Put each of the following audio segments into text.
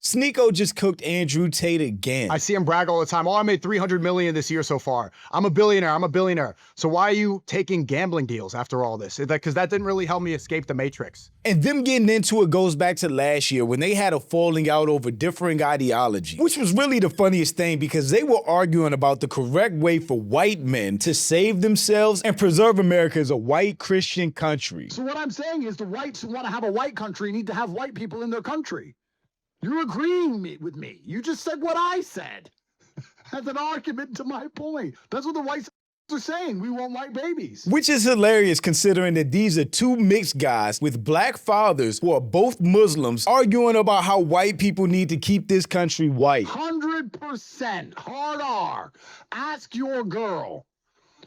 Sneako just cooked Andrew Tate again. I see him brag all the time. Oh, I made $300 million this year so far. I'm a billionaire. So why are you taking gambling deals after all this? Because that didn't really help me escape the matrix. And them getting into it goes back to last year when they had a falling out over differing ideology, which was really the funniest thing because they were arguing about the correct way for white men to save themselves and preserve America as a white Christian country. So what I'm saying is the whites who want to have a white country need to have white people in their country. You're agreeing with me. You just said what I said as an argument to my point. That's what the whites are saying. We want white babies. Which is hilarious considering that these are two mixed guys with black fathers who are both Muslims arguing about how white people need to keep this country white. 100% hard R. Ask your girl.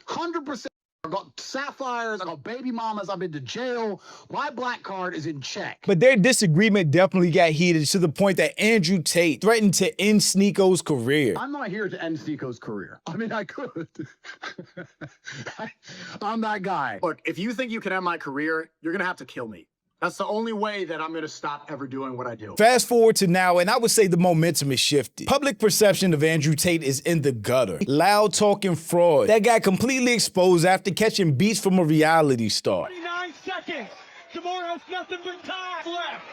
100%. I got sapphires, I got baby mamas, I've been to jail. My black card is in check. But their disagreement definitely got heated to the point that Andrew Tate threatened to end Sneako's career. I'm not here to end Sneako's career. I mean, I could. I'm that guy. Look, if you think you can end my career, you're gonna have to kill me. That's the only way that I'm gonna stop ever doing what I do. Fast forward to now, and I would say the momentum is shifted. Public perception of Andrew Tate is in the gutter. Loud talking fraud. That guy completely exposed after catching beats from a reality star. 29 seconds. Jamar has nothing but time left.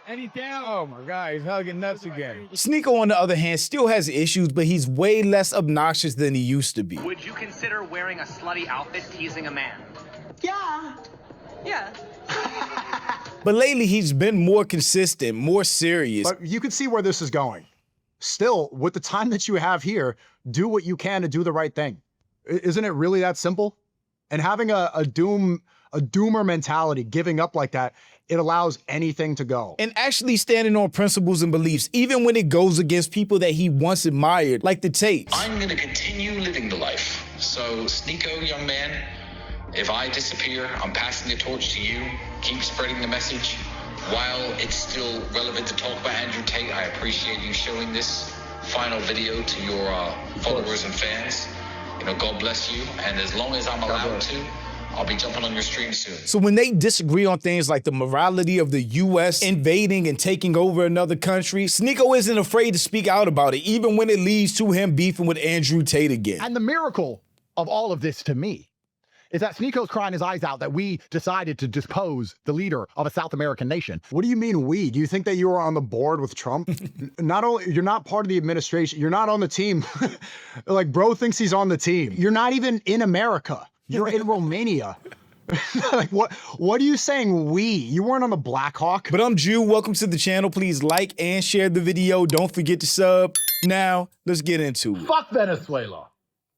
And he's down. Oh my God, he's hugging nuts again. Sneako, on the other hand, still has issues, but he's way less obnoxious than he used to be. Would you consider wearing a slutty outfit teasing a man? Yeah. But lately, he's been more consistent, more serious. But you can see where this is going. Still, with the time that you have here, do what you can to do the right thing. Isn't it really that simple? And having a doomer mentality, giving up like that, it allows anything to go. And actually standing on principles and beliefs, even when it goes against people that he once admired, like the Tates. I'm gonna continue living the life. So, Sneako, young man, if I disappear, I'm passing the torch to you. Keep spreading the message. While it's still relevant to talk about Andrew Tate, I appreciate you showing this final video to your followers and fans. You know, God bless you. And as long as I'm allowed to, I'll be jumping on your stream soon. So when they disagree on things like the morality of the U.S. invading and taking over another country, Sneako isn't afraid to speak out about it, even when it leads to him beefing with Andrew Tate again. And the miracle of all of this to me is that Sneako's crying his eyes out that we decided to depose the leader of a South American nation. What do you mean we? Do you think that you were on the board with Trump? Not only, you're not part of the administration, you're not on the team. Like, bro thinks he's on the team. You're not even in America. You're in Romania. Like, what are you saying we? You weren't on the Black Hawk. But I'm Jew, welcome to the channel. Please like and share the video. Don't forget to sub. Now, let's get into it. Fuck Venezuela.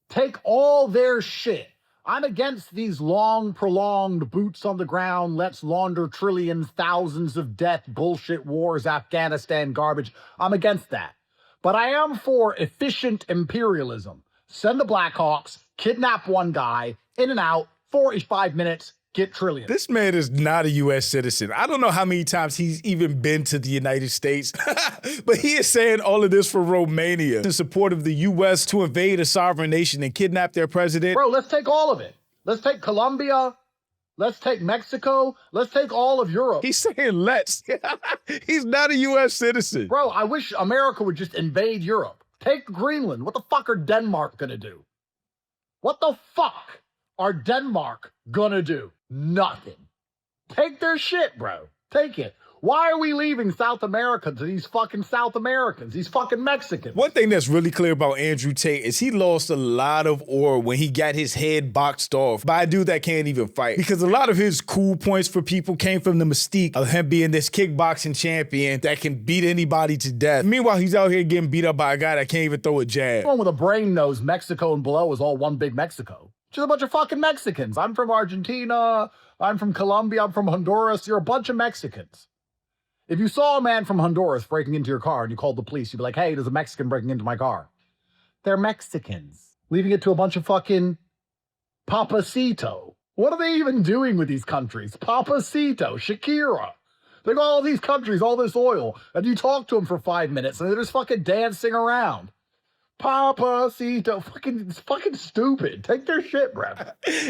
Take all their shit. I'm against these long, prolonged boots on the ground, let's launder trillions, thousands of death, bullshit wars, Afghanistan garbage. I'm against that. But I am for efficient imperialism. Send the Blackhawks, kidnap one guy, in and out, 4-5 minutes, get trillions. This man is not a U.S. citizen. I don't know how many times he's even been to the United States, but he is saying all of this for Romania in support of the U.S. to invade a sovereign nation and kidnap their president. Bro, let's take all of it. Let's take Colombia. Let's take Mexico. Let's take all of Europe. He's saying let's. He's not a U.S. citizen. Bro, I wish America would just invade Europe. Take Greenland. What the fuck are Denmark gonna do? What the fuck are Denmark gonna do? Nothing. Take their shit, bro. Take it. Why are we leaving South America to these fucking South Americans, these fucking Mexicans? One thing that's really clear about Andrew Tate is he lost a lot of aura when he got his head boxed off by a dude that can't even fight. Because a lot of his cool points for people came from the mystique of him being this kickboxing champion that can beat anybody to death. Meanwhile, he's out here getting beat up by a guy that can't even throw a jab. Someone with a brain knows Mexico and below is all one big Mexico. Just a bunch of fucking Mexicans. I'm from Argentina. I'm from Colombia. I'm from Honduras. You're a bunch of Mexicans. If you saw a man from Honduras breaking into your car and you called the police, you'd be like, hey, there's a Mexican breaking into my car. They're Mexicans. Leaving it to a bunch of fucking Papacito. What are they even doing with these countries? Papacito, Shakira. They got all these countries, all this oil, and you talk to them for 5 minutes and they're just fucking dancing around. Papacito, it's fucking stupid. Take their shit, bro.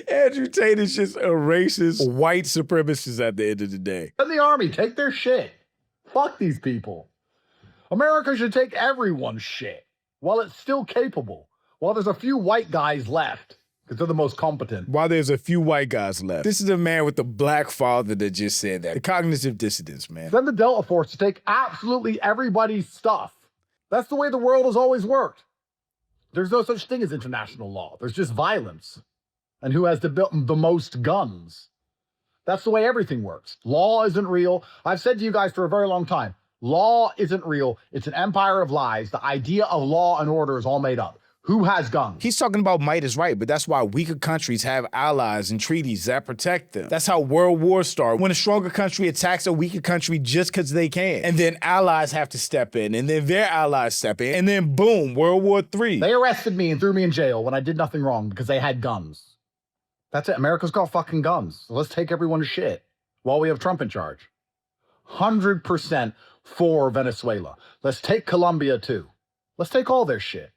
Andrew Tate is just a racist white supremacist at the end of the day. In the army, take their shit. Fuck these people. America should take everyone's shit while it's still capable, while there's a few white guys left, because they're the most competent. While there's a few white guys left. This is a man with a black father that just said that. The cognitive dissonance, man. Send the Delta Force to take absolutely everybody's stuff. That's the way the world has always worked. There's no such thing as international law. There's just violence. And who has the most guns? That's the way everything works. Law isn't real. I've said to you guys for a very long time, law isn't real. It's an empire of lies. The idea of law and order is all made up. Who has guns? He's talking about might is right, but that's why weaker countries have allies and treaties that protect them. That's how world wars start. When a stronger country attacks a weaker country just because they can. And then allies have to step in, and then their allies step in, and then boom, World War III. They arrested me and threw me in jail when I did nothing wrong because they had guns. That's it. America's got fucking guns. So let's take everyone's shit while we have Trump in charge. 100% for Venezuela. Let's take Colombia too. Let's take all their shit.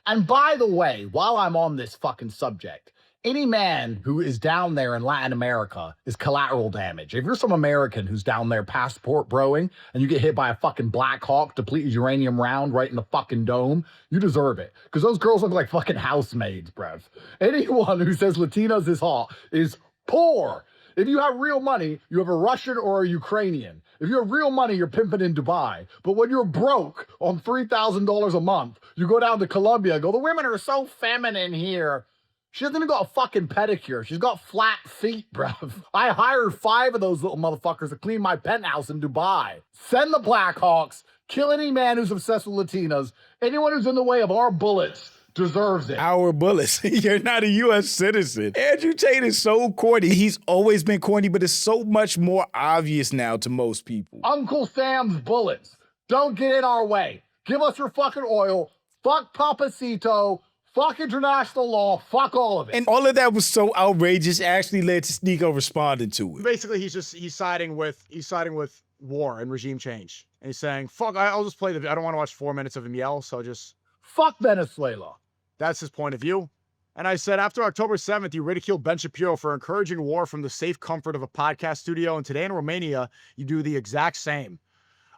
And by the way, while I'm on this fucking subject, any man who is down there in Latin America is collateral damage. If you're some American who's down there passport broing and you get hit by a fucking Black Hawk depleted uranium round right in the fucking dome, you deserve it. Because those girls look like fucking housemaids, bruv. Anyone who says Latinos is hot is poor. If you have real money, you have a Russian or a Ukrainian. If you have real money, you're pimping in Dubai. But when you're broke on $3,000 a month, you go down to Colombia and go, the women are so feminine here. She hasn't even got a fucking pedicure. She's got flat feet, bruv. I hired 5 of those little motherfuckers to clean my penthouse in Dubai. Send the Blackhawks. Kill any man who's obsessed with Latinas. Anyone who's in the way of our bullets deserves it. Our bullets. You're not a U.S. citizen. Andrew Tate is so corny. He's always been corny, but it's so much more obvious now to most people. Uncle Sam's bullets. Don't get in our way. Give us your fucking oil. Fuck Papacito. Fuck international law. Fuck all of it. And all of that was so outrageous, it actually led to Sneako responding to it. Basically, he's siding with war and regime change. And he's saying, fuck, I'll just play I don't want to watch 4 minutes of him yell, so just... Fuck Venezuela. That's his point of view. And I said, after October 7th, you ridiculed Ben Shapiro for encouraging war from the safe comfort of a podcast studio. And today in Romania, you do the exact same.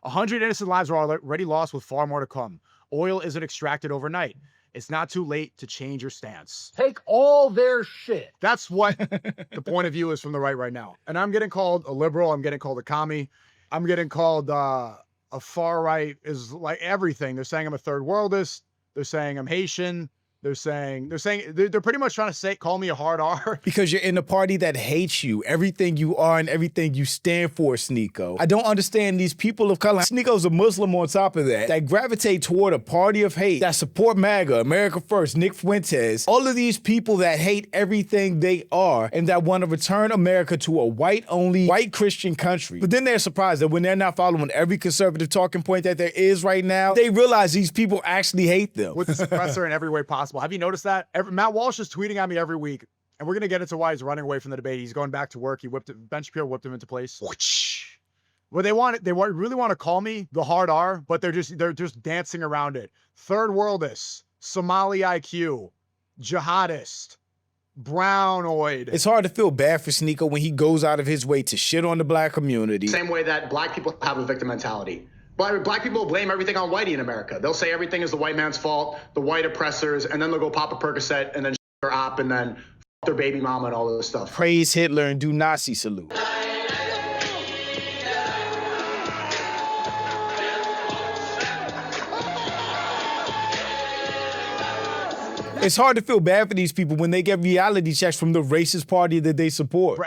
100 innocent lives are already lost with far more to come. Oil isn't extracted overnight. It's not too late to change your stance. Take all their shit. That's what the point of view is from the right now. And I'm getting called a liberal. I'm getting called a commie. I'm getting called a far right is like everything. They're saying I'm a third worldist. They're saying I'm Haitian. They're pretty much trying to call me a hard R. Because you're in a party that hates you, everything you are and everything you stand for, Sneako. I don't understand these people of color. Sneako's a Muslim on top of that gravitate toward a party of hate, that support MAGA, America First, Nick Fuentes, all of these people that hate everything they are and that want to return America to a white-only, white Christian country. But then they're surprised that when they're not following every conservative talking point that there is right now, they realize these people actually hate them. With the suppressor in every way possible. Have you noticed that? Matt Walsh is tweeting at me every week, and we're going to get into why he's running away from the debate. He's going back to work. Ben Shapiro whipped him into place. Well, they really want to call me the hard R, but they're just dancing around it. Third worldist, Somali IQ, jihadist, brownoid. It's hard to feel bad for Sneako when he goes out of his way to shit on the black community. Same way that black people have a victim mentality. Black people blame everything on whitey in America. They'll say everything is the white man's fault, the white oppressors, and then they'll go pop a Percocet and then their op and then their baby mama and all this stuff. Praise Hitler and do Nazi salute. It's hard to feel bad for these people when they get reality checks from the racist party that they support.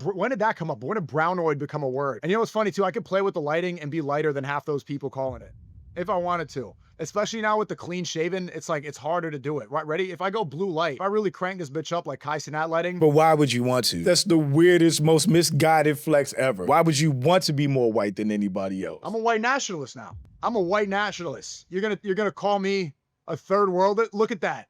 When did that come up? When did brownoid become a word? And you know what's funny too? I could play with the lighting and be lighter than half those people calling it, if I wanted to. Especially now with the clean shaven, it's harder to do it. Right, ready? If I go blue light, if I really crank this bitch up like Kai Cenat lighting. But why would you want to? That's the weirdest, most misguided flex ever. Why would you want to be more white than anybody else? I'm a white nationalist now. I'm a white nationalist. You're gonna call me a third world? Look at that.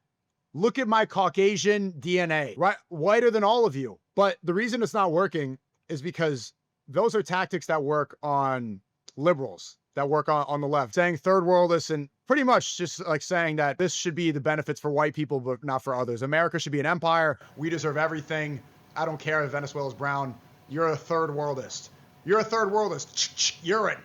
Look at my Caucasian DNA, right? Whiter than all of you. But the reason it's not working is because those are tactics that work on liberals, that work on the left. Saying third worldists and pretty much just like saying that this should be the benefits for white people, but not for others. America should be an empire. We deserve everything. I don't care if Venezuela's brown. You're a third worldist. You're a third worldist. Urine.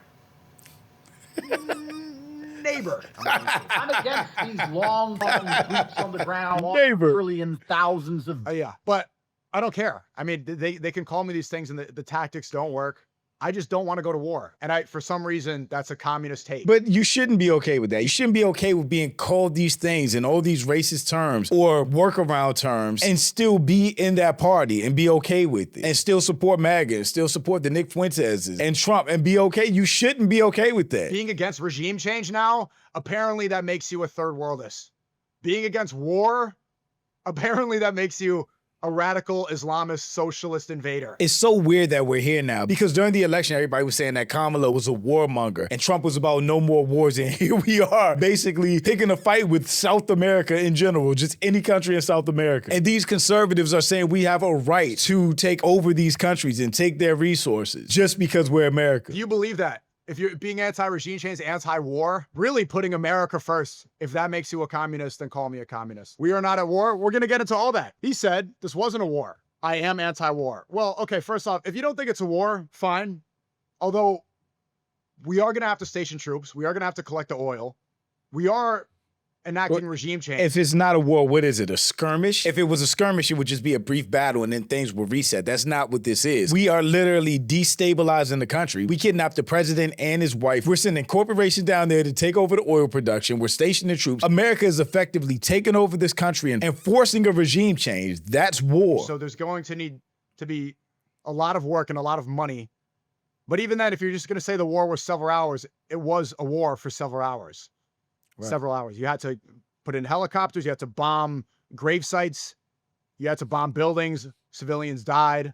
neighbor. I'm against these long boots on the ground, Neighbor. million, thousands of. Yeah, but I don't care. I mean, they can call me these things and the tactics don't work. I just don't want to go to war. And for some reason, that's a communist take. But you shouldn't be okay with that. You shouldn't be okay with being called these things and all these racist terms or workaround terms and still be in that party and be okay with it and still support MAGA and still support the Nick Fuentes and Trump and be okay. You shouldn't be okay with that. Being against regime change now, apparently that makes you a third worldist. Being against war, apparently that makes you a radical Islamist socialist invader. It's so weird that we're here now because during the election, everybody was saying that Kamala was a warmonger and Trump was about no more wars. And here we are basically picking a fight with South America in general, just any country in South America. And these conservatives are saying we have a right to take over these countries and take their resources just because we're America. Do you believe that? If you're being anti-regime change, anti-war, really putting America first. If that makes you a communist, then call me a communist. We are not at war. We're going to get into all that. He said this wasn't a war. I am anti-war. Well, okay, first off, if you don't think it's a war, fine. Although we are going to have to station troops. We are going to have to collect the oil. We are enacting regime change. If it's not a war, what is it? A skirmish? If it was a skirmish, it would just be a brief battle and then things will reset. That's not what this is. We are literally destabilizing the country. We kidnapped the president and his wife. We're sending corporations down there to take over the oil production. We're stationing troops. America is effectively taking over this country and forcing a regime change. That's war. So there's going to need to be a lot of work and a lot of money. But even then, if you're just going to say the war was several hours, it was a war for several hours. Right. Several hours. You had to put in helicopters. You had to bomb grave sites. You had to bomb buildings. Civilians died.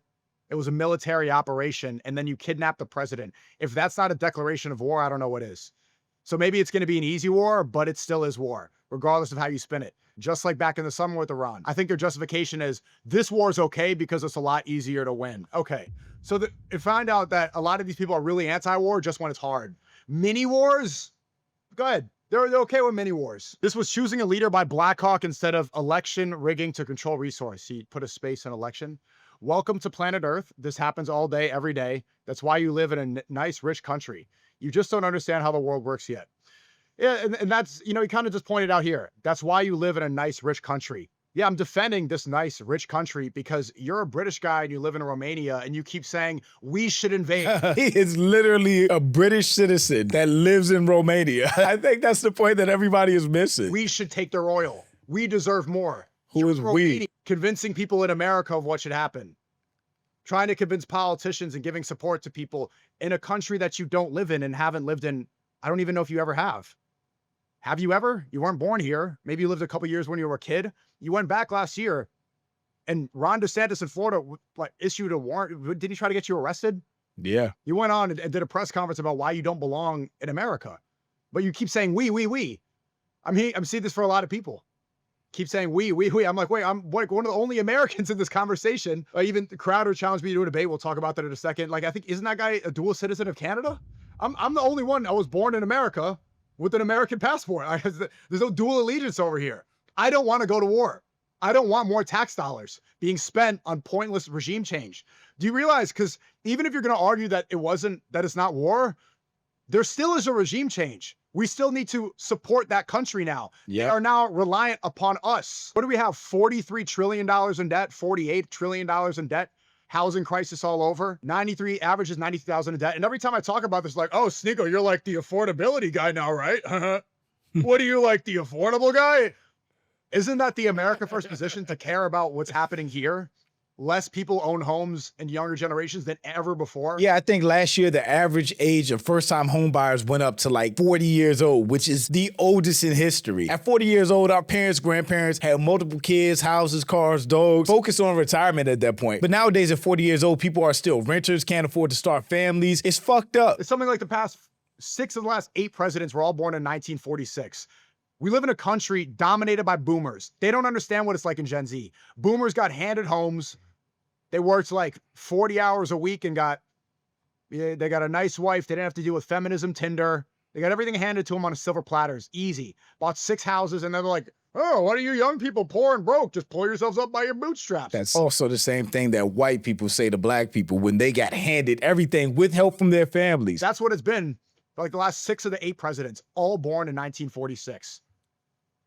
It was a military operation. And then you kidnapped the president. If that's not a declaration of war, I don't know what is. So maybe it's going to be an easy war, but it still is war, regardless of how you spin it. Just like back in the summer with Iran. I think their justification is this war is okay because it's a lot easier to win. Okay. So find out that a lot of these people are really anti-war just when it's hard. Mini wars? Go ahead. They're okay with mini wars. This was choosing a leader by Black Hawk instead of election rigging to control resource. He put a space in election. Welcome to planet Earth. This happens all day, every day. That's why you live in a nice, rich country. You just don't understand how the world works yet. Yeah, and that's, he kind of just pointed out here. That's why you live in a nice, rich country. Yeah, I'm defending this nice, rich country because you're a British guy and you live in Romania and you keep saying we should invade. He is literally a British citizen that lives in Romania. I think that's the point that everybody is missing. We should take their oil. We deserve more. Who is we? Convincing people in America of what should happen. Trying to convince politicians and giving support to people in a country that you don't live in and haven't lived in. I don't even know if you ever have. Have you ever? You weren't born here. Maybe you lived a couple years when you were a kid. You went back last year and Ron DeSantis in Florida issued a warrant. Did he try to get you arrested? Yeah. You went on and did a press conference about why you don't belong in America. But you keep saying we. I'm seeing this for a lot of people. Keep saying we. I'm like, wait, I'm like one of the only Americans in this conversation. Even Crowder challenged me to do a debate. We'll talk about that in a second. Like, I think, isn't that guy a dual citizen of Canada? I'm the only one. I was born in America with an American passport. There's no dual allegiance over here. I don't want to go to war. I don't want more tax dollars being spent on pointless regime change. Do you realize? Because even if you're going to argue that it's not war, there still is a regime change. We still need to support that country now. Yep. They are now reliant upon us. What do we have? $43 trillion in debt, $48 trillion in debt. Housing crisis all over. 93 averages 90,000 in debt. And every time I talk about this, like, oh, Sneako, you're like the affordability guy now, right? What are you, like the affordable guy? Isn't that the America First position to care about what's happening here? Less people own homes in younger generations than ever before. Yeah, I think last year the average age of first-time home buyers went up to like 40 years old, which is the oldest in history. At 40 years old, our parents, grandparents had multiple kids, houses, cars, dogs, focused on retirement at that point. But nowadays at 40 years old, people are still renters, can't afford to start families. It's fucked up. It's something like the past 6 of the last 8 presidents were all born in 1946. We live in a country dominated by boomers. They don't understand what it's like in Gen Z. Boomers got handed homes. They worked like 40 hours a week and they got a nice wife. They didn't have to deal with feminism, Tinder. They got everything handed to them on a silver platters. Easy. Bought 6 houses and they're like, oh, what are you young people poor and broke? Just pull yourselves up by your bootstraps. That's also the same thing that white people say to black people when they got handed everything with help from their families. That's what it's been like the last 6 of the 8 presidents, all born in 1946.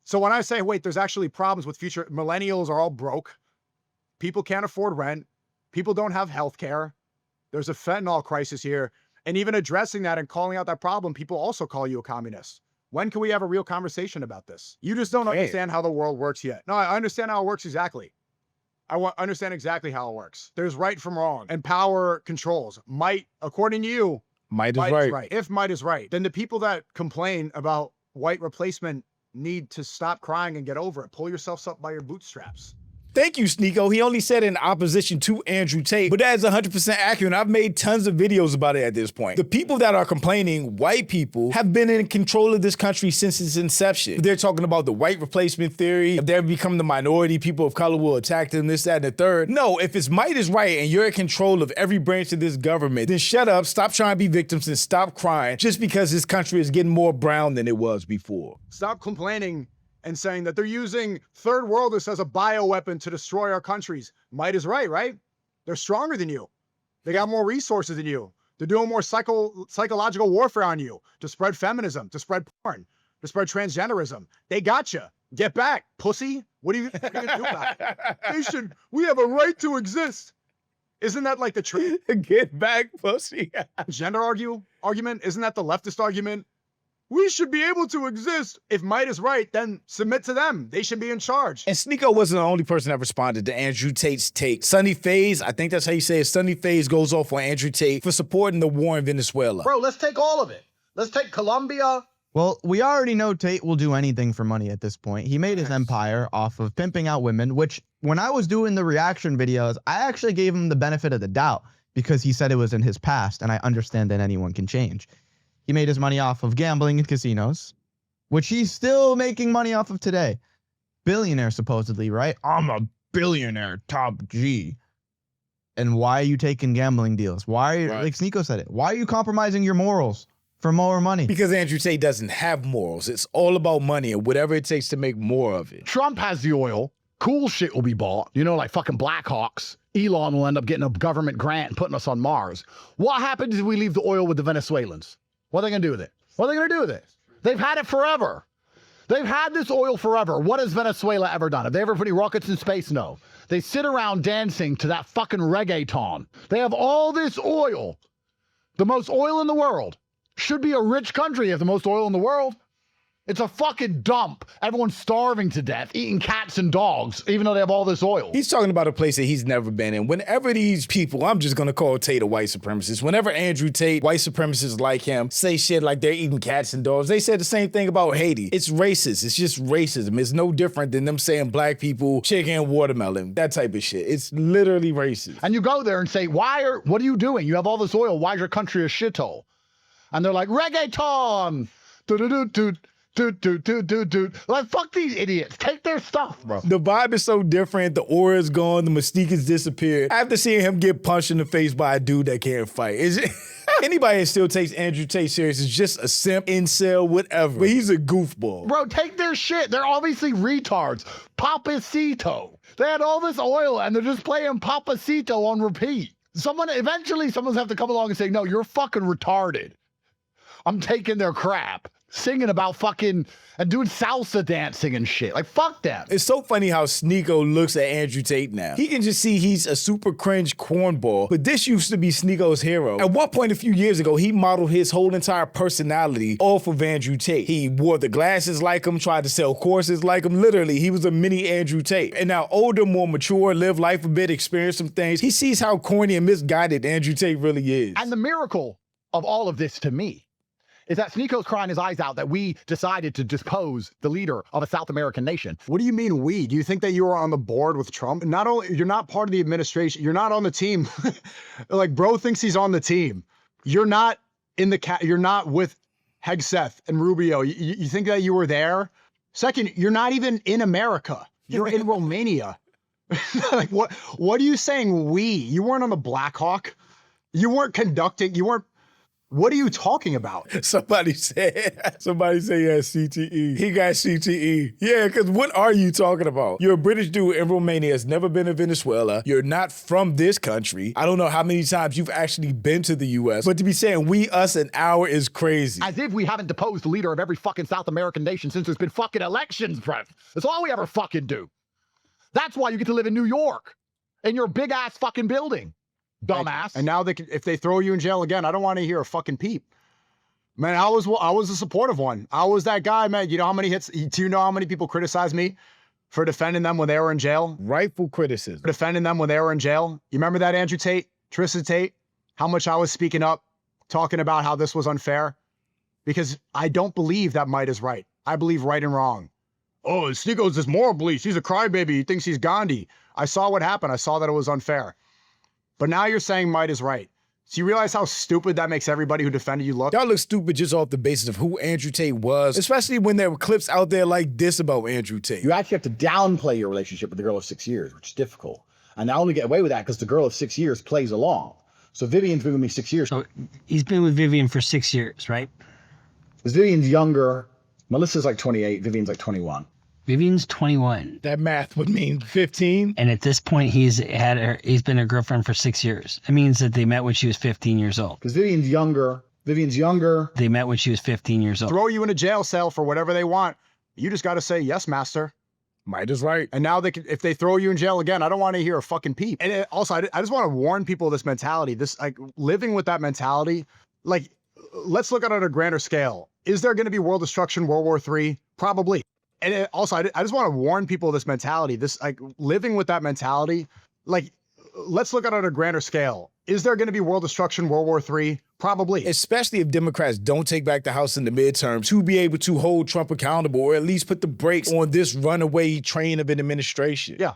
So when I say, wait, there's actually problems with future, millennials are all broke. People can't afford rent. People don't have health care. There's a fentanyl crisis here. And even addressing that and calling out that problem, people also call you a communist. When can we have a real conversation about this? You just don't understand how the world works yet. No, I understand how it works exactly. I understand exactly how it works. There's right from wrong, and power controls. Might, according to you, might is right. If might is right, then the people that complain about white replacement need to stop crying and get over it. Pull yourselves up by your bootstraps. Thank you, Sneako. He only said in opposition to Andrew Tate, but that is 100% accurate. I've made tons of videos about it at this point. The people that are complaining, white people, have been in control of this country since its inception. They're talking about the white replacement theory. If they've become the minority, people of color will attack them, this, that, and the third. No, if it's might is right and you're in control of every branch of this government, then shut up, stop trying to be victims, and stop crying just because this country is getting more brown than it was before. Stop complaining and saying that they're using third worlders as a bioweapon to destroy our countries. Might is right, right? They're stronger than you. They got more resources than you. They're doing more psychological warfare on you to spread feminism, to spread porn, to spread transgenderism. They got you. Get back, pussy. What are you gonna do about it? We have a right to exist. Isn't that like the truth? Get back, pussy. Gender argument? Isn't that the leftist argument? We should be able to exist. If might is right, then submit to them. They should be in charge. And Sneako wasn't the only person that responded to Andrew Tate's take. Sunny Faze, I think that's how you say it, Sunny Faze goes off on Andrew Tate for supporting the war in Venezuela. Bro, let's take all of it. Let's take Colombia. Well, we already know Tate will do anything for money at this point. He made his empire off of pimping out women, which when I was doing the reaction videos, I actually gave him the benefit of the doubt because he said it was in his past, and I understand that anyone can change. He made his money off of gambling in casinos, which he's still making money off of today. Billionaire, supposedly, right? I'm a billionaire, top G. And why are you taking gambling deals? Why are you, like Sneako said it, why are you compromising your morals for more money? Because Andrew Tate doesn't have morals. It's all about money and whatever it takes to make more of it. Trump has the oil. Cool shit will be bought. You know, like fucking Blackhawks. Elon will end up getting a government grant and putting us on Mars. What happens if we leave the oil with the Venezuelans? What are they going to do with it? What are they going to do with it? They've had it forever. They've had this oil forever. What has Venezuela ever done? Have they ever put any rockets in space? No. They sit around dancing to that fucking reggaeton. They have all this oil. The most oil in the world. Should be a rich country if the most oil in the world. It's a fucking dump. Everyone's starving to death, eating cats and dogs, even though they have all this oil. He's talking about a place that he's never been in. Whenever these people, I'm just going to call Tate a white supremacist. Whenever Andrew Tate, white supremacists like him, say shit like they're eating cats and dogs, they said the same thing about Haiti. It's racist. It's just racism. It's no different than them saying black people, chicken and watermelon, that type of shit. It's literally racist. And you go there and say, what are you doing? You have all this oil. Why is your country a shithole? And they're like, reggaeton. Do-do-do-do. Like, fuck these idiots. Take their stuff, bro. The vibe is so different. The aura is gone. The mystique has disappeared. After seeing him get punched in the face by a dude that can't fight. Anybody that still takes Andrew Tate serious is just a simp, incel, whatever. But he's a goofball. Bro, take their shit. They're obviously retards. Papacito. They had all this oil and they're just playing Papacito on repeat. Eventually someone's have to come along and say, no, you're fucking retarded. I'm taking their crap. Singing about fucking and doing salsa dancing and shit. Like, fuck them. It's so funny how Sneako looks at Andrew Tate now. He can just see he's a super cringe cornball, but this used to be Sneako's hero. At one point a few years ago, he modeled his whole entire personality off of Andrew Tate. He wore the glasses like him, tried to sell courses like him. Literally, he was a mini Andrew Tate. And now older, more mature, live life a bit, experience some things, he sees how corny and misguided Andrew Tate really is. And the miracle of all of this to me is that Sneako's crying his eyes out that we decided to depose the leader of a South American nation. What do you mean we? Do you think that you were on the board with Trump? Not only, you're not part of the administration, you're not on the team. Like, bro thinks he's on the team. You're not in the you're not with Hegseth and Rubio. You think that you were there? Second, you're not even in America. You're in Romania. Like, what are you saying we? You weren't on the Black Hawk. You weren't conducting, you weren't What are you talking about? Somebody said he has CTE. He got CTE. Yeah, because what are you talking about? You're a British dude in Romania, has never been to Venezuela. You're not from this country. I don't know how many times you've actually been to the US, but to be saying we, us, and our is crazy. As if we haven't deposed the leader of every fucking South American nation since there's been fucking elections, bruv. That's all we ever fucking do. That's why you get to live in New York, in your big ass fucking building. Dumbass. And now if they throw you in jail again, I don't want to hear a fucking peep. Man, I was a supportive one. I was that guy, man. You know how many hits? Do you know how many people criticized me for defending them when they were in jail? Rightful criticism. For defending them when they were in jail. You remember that, Andrew Tate, Tristan Tate? How much I was speaking up, talking about how this was unfair? Because I don't believe that might is right. I believe right and wrong. Oh, Sneako's this moral bleach. He's a crybaby. He thinks he's Gandhi. I saw what happened. I saw that it was unfair. But now you're saying might is right. So you realize how stupid that makes everybody who defended you look? Y'all look stupid just off the basis of who Andrew Tate was, especially when there were clips out there like this about Andrew Tate. You actually have to downplay your relationship with the girl of 6 years, which is difficult. And I only get away with that because the girl of 6 years plays along. So Vivian's been with me 6 years. So he's been with Vivian for 6 years, right? Because Vivian's younger. Melissa's like 28. Vivian's like 21. Vivian's 21. That math would mean 15. And at this point, he's been a girlfriend for 6 years. It means that they met when she was 15 years old. Because Vivian's younger. They met when she was 15 years old. Throw you in a jail cell for whatever they want. You just got to say, yes, master. Might is right. And now if they throw you in jail again, I don't want to hear a fucking peep. And also, I just want to warn people of this mentality. This, like, living with that mentality, like, let's look at it on a grander scale. Is there going to be world destruction, World War III? Probably. And also, I just want to warn people of this mentality. This, like, living with that mentality, like, let's look at it on a grander scale. Is there going to be world destruction, World War III? Probably. Especially if Democrats don't take back the House in the midterms to be able to hold Trump accountable or at least put the brakes on this runaway train of an administration. Yeah.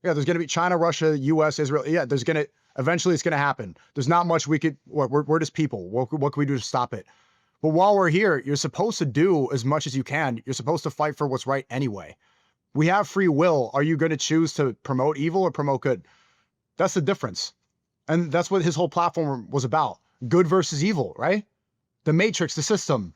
Yeah, there's going to be China, Russia, U.S., Israel. Yeah, eventually it's going to happen. There's not much we're just people. What can we do to stop it? But while we're here, you're supposed to do as much as you can. You're supposed to fight for what's right anyway. We have free will. Are you going to choose to promote evil or promote good? That's the difference. And that's what his whole platform was about. Good versus evil, right? The matrix, the system.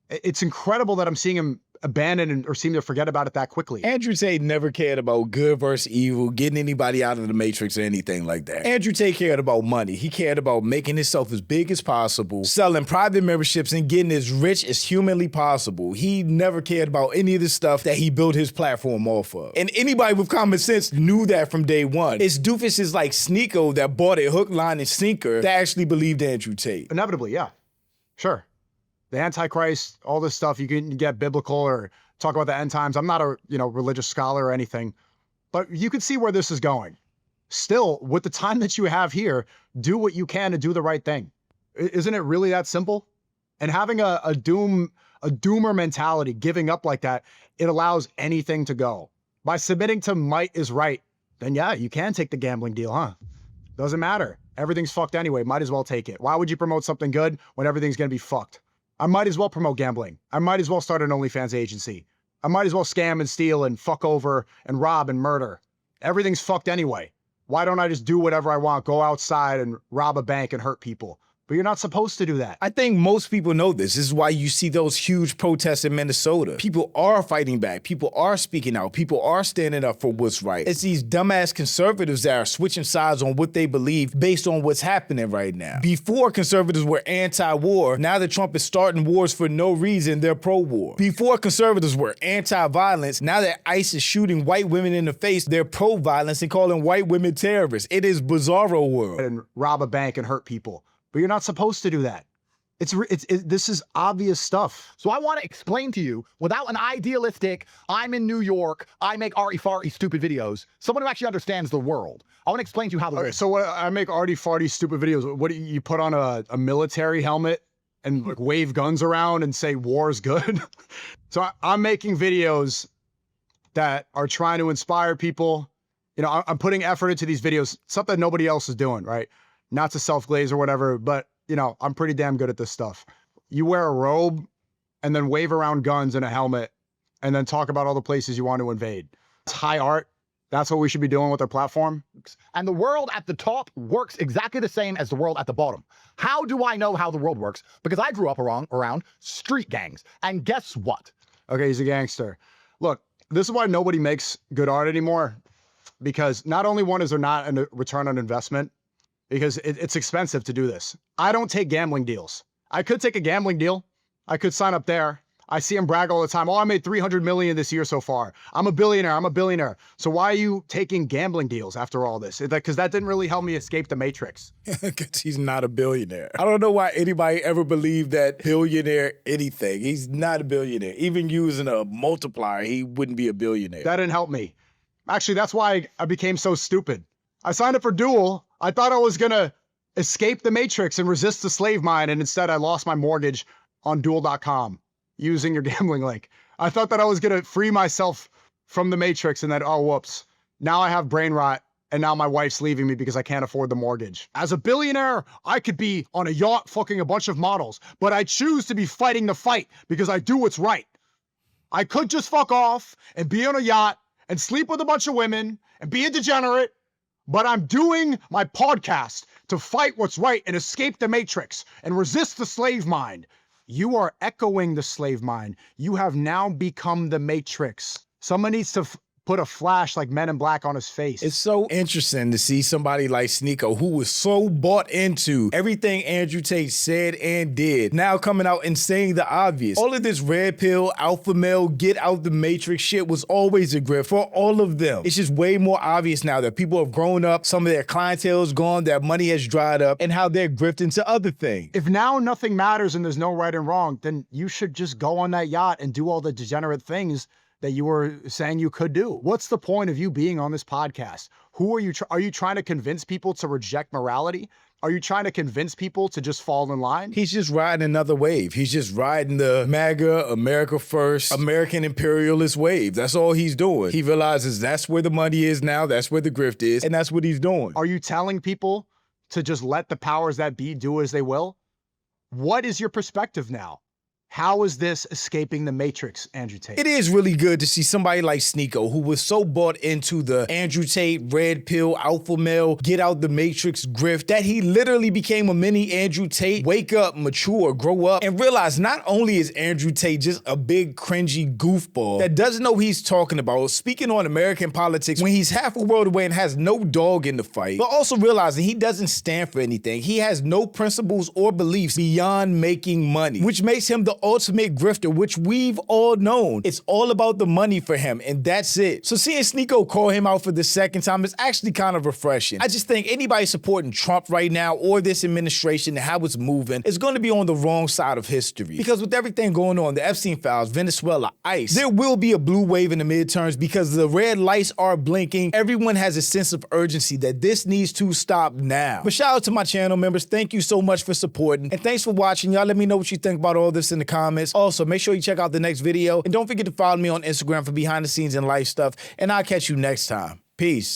It's incredible that I'm seeing him abandon or seem to forget about it that quickly. Andrew Tate never cared about good versus evil, getting anybody out of the matrix or anything like that. Andrew Tate cared about money. He cared about making himself as big as possible, selling private memberships and getting as rich as humanly possible. He never cared about any of the stuff that he built his platform off of. And anybody with common sense knew that from day one. It's doofuses like Sneako that bought it hook, line, and sinker that actually believed Andrew Tate. Inevitably, yeah. Sure. The Antichrist, all this stuff, you can get biblical or talk about the end times. I'm not a religious scholar or anything, but you can see where this is going. Still, with the time that you have here, do what you can to do the right thing. Isn't it really that simple? And having a doomer mentality, giving up like that, it allows anything to go. By submitting to might is right, then yeah, you can take the gambling deal, huh? Doesn't matter. Everything's fucked anyway. Might as well take it. Why would you promote something good when everything's gonna be fucked? I might as well promote gambling. I might as well start an OnlyFans agency. I might as well scam and steal and fuck over and rob and murder. Everything's fucked anyway. Why don't I just do whatever I want, go outside and rob a bank and hurt people? But you're not supposed to do that. I think most people know this. This is why you see those huge protests in Minnesota. People are fighting back. People are speaking out. People are standing up for what's right. It's these dumbass conservatives that are switching sides on what they believe based on what's happening right now. Before, conservatives were anti-war. Now that Trump is starting wars for no reason, they're pro-war. Before, conservatives were anti-violence. Now that ICE is shooting white women in the face, they're pro-violence and calling white women terrorists. It is bizarro world. And rob a bank and hurt people. But you're not supposed to do that. This is obvious stuff. So I want to explain to you, without an idealistic, I'm in New York, I make arty-farty stupid videos, someone who actually understands the world. I want to explain to you how the world. So what, I make arty-farty stupid videos. What do you put on a military helmet and like wave guns around and say war's good? So I'm making videos that are trying to inspire people. I'm putting effort into these videos, something nobody else is doing, right? Not to self-glaze or whatever, but, I'm pretty damn good at this stuff. You wear a robe and then wave around guns and a helmet and then talk about all the places you want to invade. It's high art. That's what we should be doing with our platform. And the world at the top works exactly the same as the world at the bottom. How do I know how the world works? Because I grew up around street gangs. And guess what? Okay, he's a gangster. Look, this is why nobody makes good art anymore. Because not only one is there not a return on investment, because it's expensive to do this. I don't take gambling deals. I could take a gambling deal. I could sign up there. I see him brag all the time. Oh, I made 300 million this year so far. I'm a billionaire. So why are you taking gambling deals after all this? Because that didn't really help me escape the matrix. Because he's not a billionaire. I don't know why anybody ever believed that billionaire anything. He's not a billionaire. Even using a multiplier, he wouldn't be a billionaire. That didn't help me. Actually, that's why I became so stupid. I signed up for Duel. I thought I was gonna escape the matrix and resist the slave mine, and instead I lost my mortgage on Duel.com. Using your gambling link. I thought that I was gonna free myself from the matrix and then, oh, whoops. Now I have brain rot and now my wife's leaving me because I can't afford the mortgage. As a billionaire, I could be on a yacht fucking a bunch of models, but I choose to be fighting the fight because I do what's right. I could just fuck off and be on a yacht and sleep with a bunch of women and be a degenerate, but I'm doing my podcast to fight what's right and escape the matrix and resist the slave mind. You are echoing the slave mind. You have now become the matrix. Someone needs to put a flash like Men in Black on his face. It's so interesting to see somebody like Sneako, who was so bought into everything Andrew Tate said and did, now coming out and saying the obvious. All of this red pill, alpha male, get out the matrix shit was always a grift for all of them. It's just way more obvious now that people have grown up, some of their clientele is gone, their money has dried up, and how they're grifting to other things. If now nothing matters and there's no right and wrong, then you should just go on that yacht and do all the degenerate things that you were saying you could do. What's the point of you being on this podcast? Who are you? Are you trying to convince people to reject morality? Are you trying to convince people to just fall in line? He's just riding another wave. He's just riding the MAGA, America First, American imperialist wave. That's all he's doing. He realizes that's where the money is now, that's where the grift is, and that's what he's doing. Are you telling people to just let the powers that be do as they will? What is your perspective now? How is this escaping the matrix, Andrew Tate? It is really good to see somebody like Sneako, who was so bought into the Andrew Tate, red pill, alpha male, get out the matrix grift, that he literally became a mini Andrew Tate, wake up, mature, grow up, and realize not only is Andrew Tate just a big, cringy goofball that doesn't know what he's talking about, speaking on American politics when he's half a world away and has no dog in the fight, but also realizing he doesn't stand for anything. He has no principles or beliefs beyond making money, which makes him the ultimate grifter, which we've all known. It's all about the money for him, and that's it. So seeing Sneako call him out for the second time is actually kind of refreshing. I just think anybody supporting Trump right now or this administration and how it's moving is going to be on the wrong side of history. Because with everything going on, the Epstein files, Venezuela, ICE, there will be a blue wave in the midterms because the red lights are blinking. Everyone has a sense of urgency that this needs to stop now. But shout out to my channel members. Thank you so much for supporting, and thanks for watching. Y'all let me know what you think about all this in the comments. Also, make sure you check out the next video, and don't forget to follow me on Instagram for behind the scenes and life stuff, and I'll catch you next time. Peace.